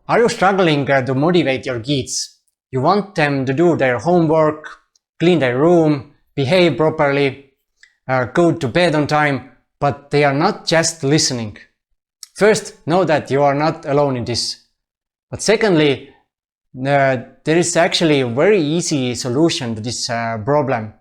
Are you struggling to motivate your kids? You want them to do their homework, clean their room, behave properly, go to bed on time, but they are not just listening. First, know that you are not alone in this. But secondly, there is actually a very easy solution to this problem.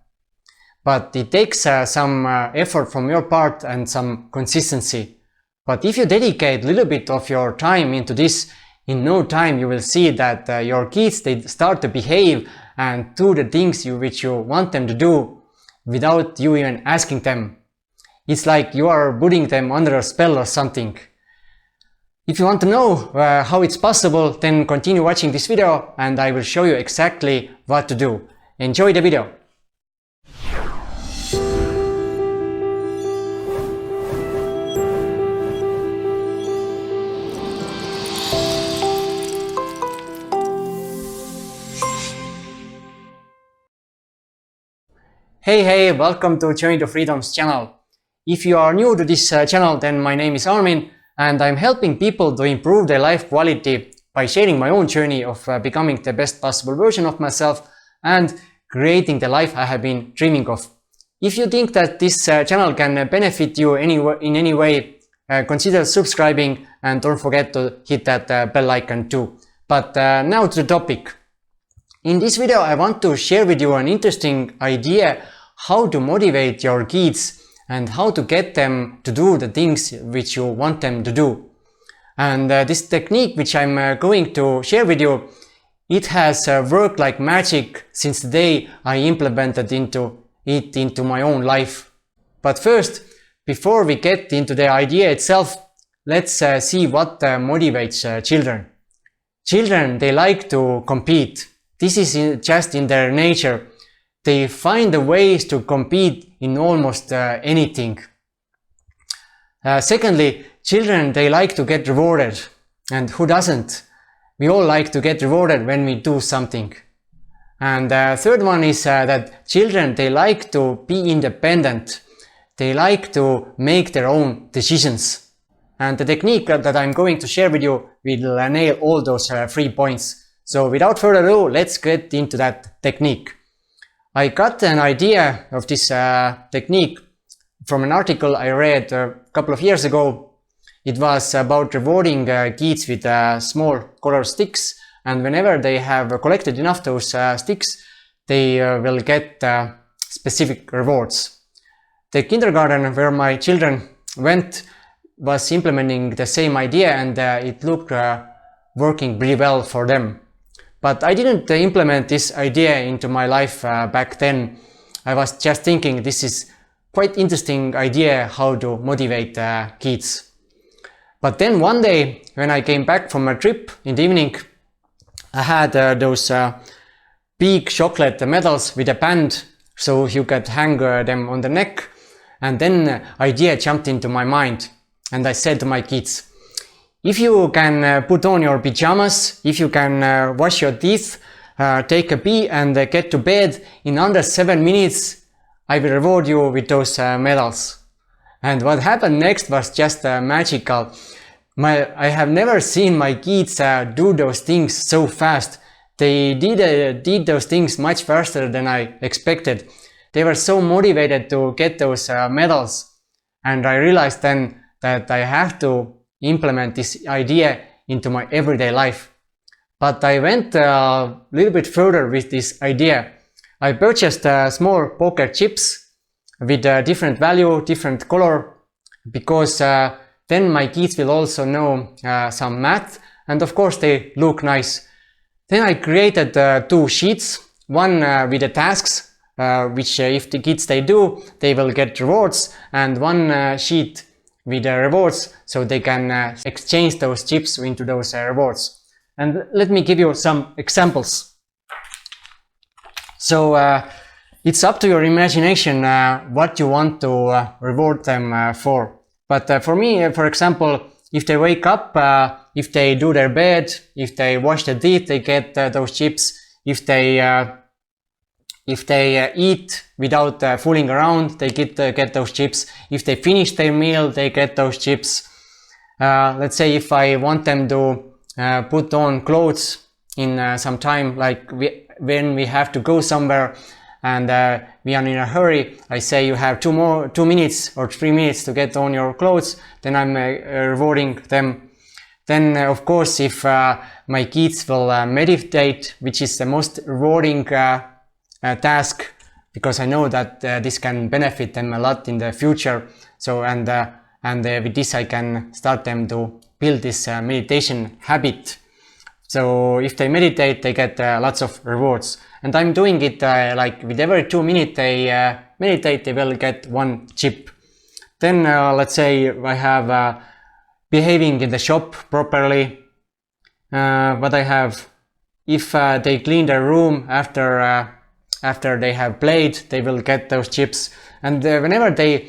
But it takes some effort from your part and some consistency. But if you dedicate a little bit of your time into this, in no time you will see that your kids, they start to behave and do the things which you want them to do without you even asking them. It's like you are putting them under a spell or something. If you want to know how it's possible, then continue watching this video and I will show you exactly what to do. Enjoy the video! Hey, welcome to Journey to Freedom's channel. If you are new to this channel, then my name is Armin and I'm helping people to improve their life quality by sharing my own journey of becoming the best possible version of myself and creating the life I have been dreaming of. If you think that this channel can benefit you in any way, consider subscribing and don't forget to hit that bell icon too. But now to the topic. In this video I want to share with you an interesting idea how to motivate your kids and how to get them to do the things which you want them to do. And this technique which I'm going to share with you, it has worked like magic since the day I implemented it into my own life. But first, before we get into the idea itself, let's see what motivates children. Children, they like to compete. This is just in their nature. They find the ways to compete in almost anything. Secondly, children, they like to get rewarded. And who doesn't? We all like to get rewarded when we do something. And third one is that children, they like to be independent. They like to make their own decisions. And the technique that I'm going to share with you will nail all those 3 points. So without further ado, let's get into that technique. I got an idea of this technique from an article I read a couple of years ago. It was about rewarding kids with small color sticks, and whenever they have collected enough those sticks, they will get specific rewards. The kindergarten where my children went was implementing the same idea, and it looked working pretty well for them. But I didn't implement this idea into my life back then. I was just thinking this is quite interesting idea how to motivate kids. But then one day when I came back from a trip in the evening, I had those big chocolate medals with a band so you could hang them on the neck. And then idea jumped into my mind and I said to my kids, if you can put on your pajamas, if you can wash your teeth, take a pee and get to bed in under 7 minutes, I will reward you with those medals. And what happened next was just magical. I have never seen my kids do those things so fast. They did those things much faster than I expected. They were so motivated to get those medals. And I realized then that I have to implement this idea into my everyday life. But I went a little bit further with this idea. I purchased small poker chips with a different value, different color, because then my kids will also know some math, and of course they look nice. Then I created 2 sheets, one with the tasks, which if the kids they do, they will get rewards, and one sheet with the rewards, so they can exchange those chips into those rewards. And let me give you some examples. So it's up to your imagination what you want to reward them for. But for me, for example, if they wake up, if they do their bed, if they wash their teeth, they get those chips. If they eat without fooling around, they get those chips. If they finish their meal, they get those chips. Let's say if I want them to put on clothes in some time, like when we have to go somewhere and we are in a hurry. I say you have 2 minutes or 3 minutes to get on your clothes, then I'm rewarding them. Then of course, if my kids will meditate, which is the most rewarding task, because I know that this can benefit them a lot in the future. So and with this I can start them to build this meditation habit. So if they meditate, they get lots of rewards. And I'm doing it like with every 2 minutes they meditate, they will get 1 chip. Then let's say I have behaving in the shop properly. What I have, if they clean their room after they have played, they will get those chips. And whenever they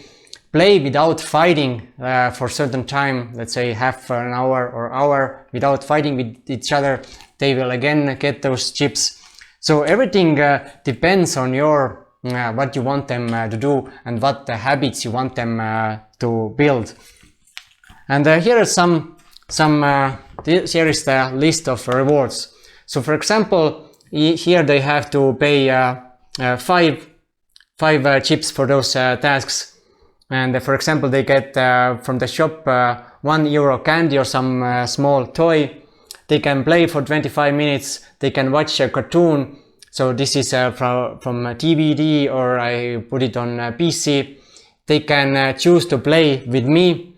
play without fighting for a certain time, let's say half an hour or hour without fighting with each other, they will again get those chips. So everything depends on your what you want them to do and what habits you want them to build. And here are here is the list of rewards. So for example, here they have to pay 5 chips for those tasks. And for example, they get from the shop €1 candy or some small toy. They can play for 25 minutes. They can watch a cartoon. So this is from a DVD, or I put it on a PC. They can choose to play with me.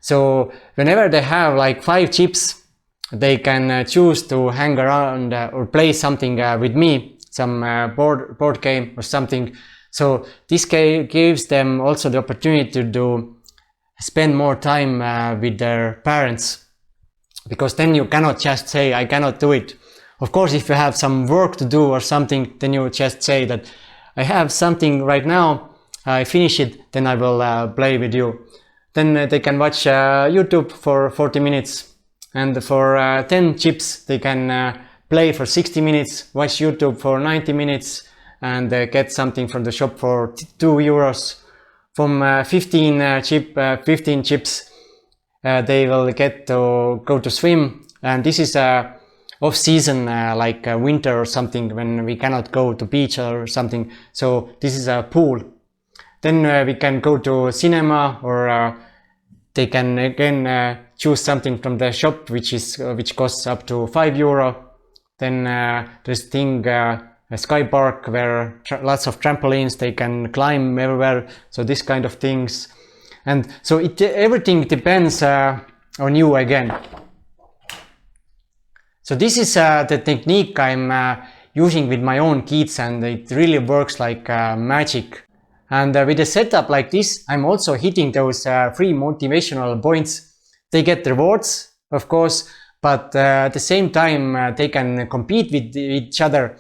So whenever they have like 5 chips, they can choose to hang around or play something with me, some board game or something. So this gives them also the opportunity to spend more time with their parents, because then you cannot just say, I cannot do it. Of course, if you have some work to do or something, then you just say that I have something right now, I finish it, then I will play with you. Then they can watch YouTube for 40 minutes, and for 10 chips they can play for 60 minutes, watch YouTube for 90 minutes, and get something from the shop for €2. From 15 chips they will get to go to swim, and this is off season, like winter or something, when we cannot go to beach or something. So this is a pool. Then we can go to cinema, or they can again choose something from the shop which costs up to €5. Then there's a sky park where lots of trampolines, they can climb everywhere, so this kind of things. And so everything depends on you again. So this is the technique I'm using with my own kids, and it really works like magic. And with a setup like this, I'm also hitting those 3 motivational points. They get rewards, of course, but at the same time they can compete with each other.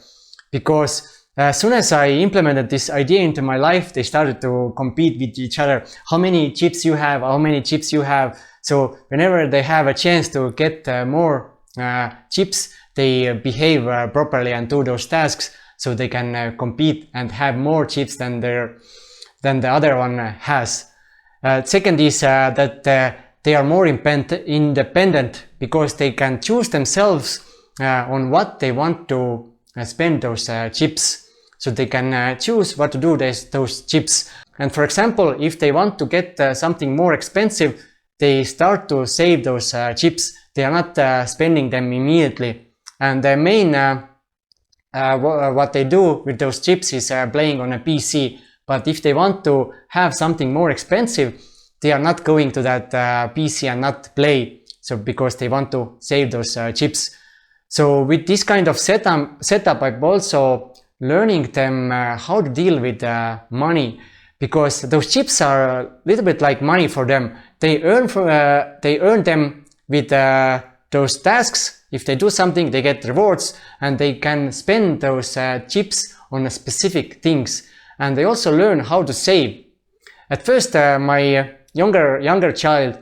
Because as soon as I implemented this idea into my life, they started to compete with each other. How many chips you have, how many chips you have. So whenever they have a chance to get more chips, they behave properly and do those tasks, so they can compete and have more chips than the other one has. Second is that they are more independent, because they can choose themselves on what they want to spend those chips. So they can choose what to do with those chips. And for example, if they want to get something more expensive, they start to save those chips. They are not spending them immediately. And the main what they do with those chips is playing on a PC. But if they want to have something more expensive, they are not going to that PC and not play. So because they want to save those chips. So with this kind of setup, I'm also learning them how to deal with money, because those chips are a little bit like money for them. They earn them with those tasks. If they do something, they get rewards, and they can spend those chips on specific things. And they also learn how to save. At first, my younger child,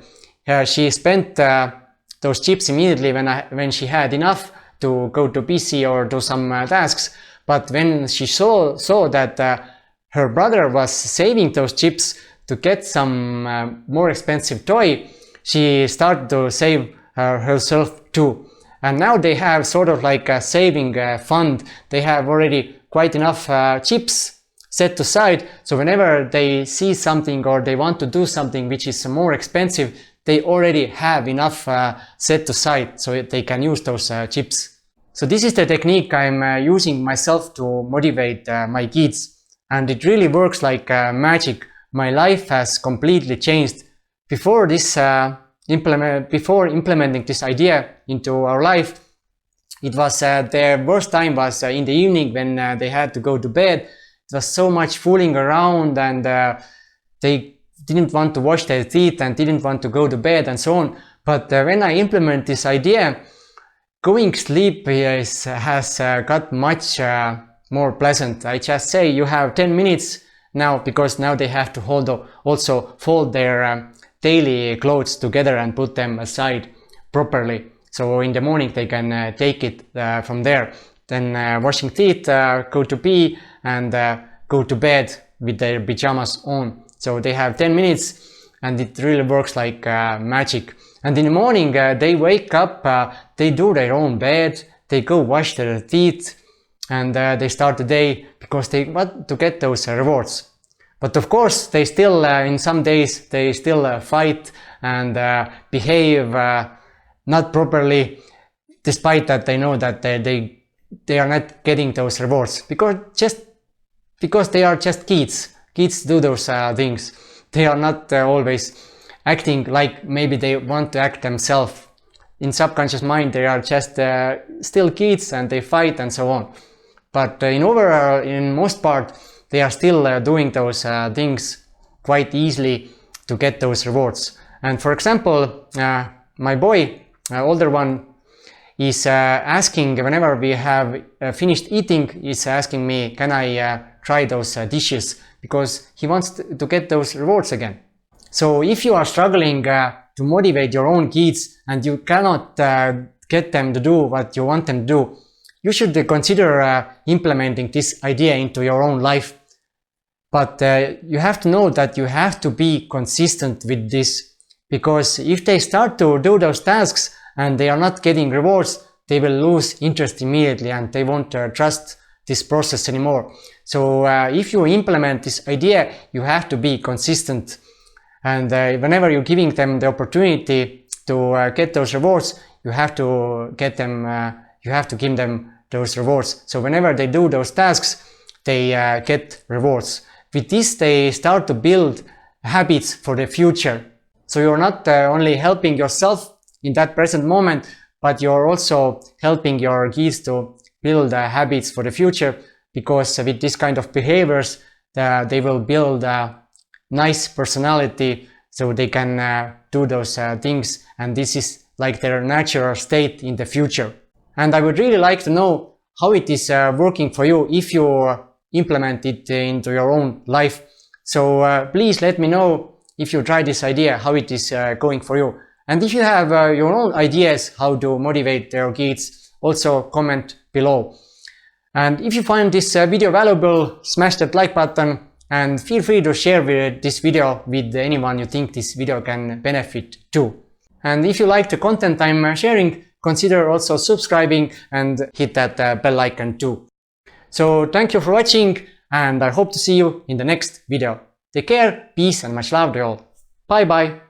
she spent those chips immediately when she had enough to go to PC or do some tasks. But when she saw that her brother was saving those chips to get some more expensive toy, she started to save herself too. And now they have sort of like a saving fund. They have already quite enough chips set aside. So whenever they see something or they want to do something which is more expensive, they already have enough set aside so they can use those chips. So this is the technique I'm using myself to motivate my kids. And it really works like magic. My life has completely changed. Before this before implementing this idea into our life, it was their worst time was in the evening when they had to go to bed. It was so much fooling around, and they didn't want to wash their teeth and didn't want to go to bed and so on. But when I implement this idea, going sleep has got much more pleasant. I just say you have 10 minutes now, because now they have to also fold their daily clothes together and put them aside properly. So in the morning they can take it from there. Then washing teeth, go to pee, and go to bed with their pajamas on. So they have 10 minutes, and it really works like magic. And in the morning they wake up, they do their own bed, they go wash their teeth, and they start the day because they want to get those rewards. But of course, they still, in some days, they still fight and behave not properly, despite that they know that they are not getting those rewards, because they are just kids. Kids do those things. They are not always acting like maybe they want to act themselves. In subconscious mind, they are just still kids, and they fight and so on. But in most part, they are still doing those things quite easily to get those rewards. And for example, my boy, older one, is asking, whenever we have finished eating, he's asking me, can I try those dishes, because he wants to get those rewards again. So if you are struggling to motivate your own kids and you cannot get them to do what you want them to do, you should consider implementing this idea into your own life. But you have to know that you have to be consistent with this, because if they start to do those tasks and they are not getting rewards, they will lose interest immediately and they won't trust this process anymore. So if you implement this idea, you have to be consistent. And whenever you're giving them the opportunity to get those rewards, you have to give them those rewards. So whenever they do those tasks, they get rewards. With this, they start to build habits for the future. So you're not only helping yourself in that present moment, but you're also helping your kids to build habits for the future, because with this kind of behaviors, they will build a nice personality, so they can do those things, and this is like their natural state in the future. And I would really like to know how it is working for you if you implement it into your own life. So please let me know if you try this idea, how it is going for you. And if you have your own ideas how to motivate your kids, also comment below. And if you find this video valuable, smash that like button and feel free to share this video with anyone you think this video can benefit too. And if you like the content I'm sharing, consider also subscribing and hit that bell icon too. So thank you for watching, and I hope to see you in the next video. Take care, peace and much love to you all. Bye bye.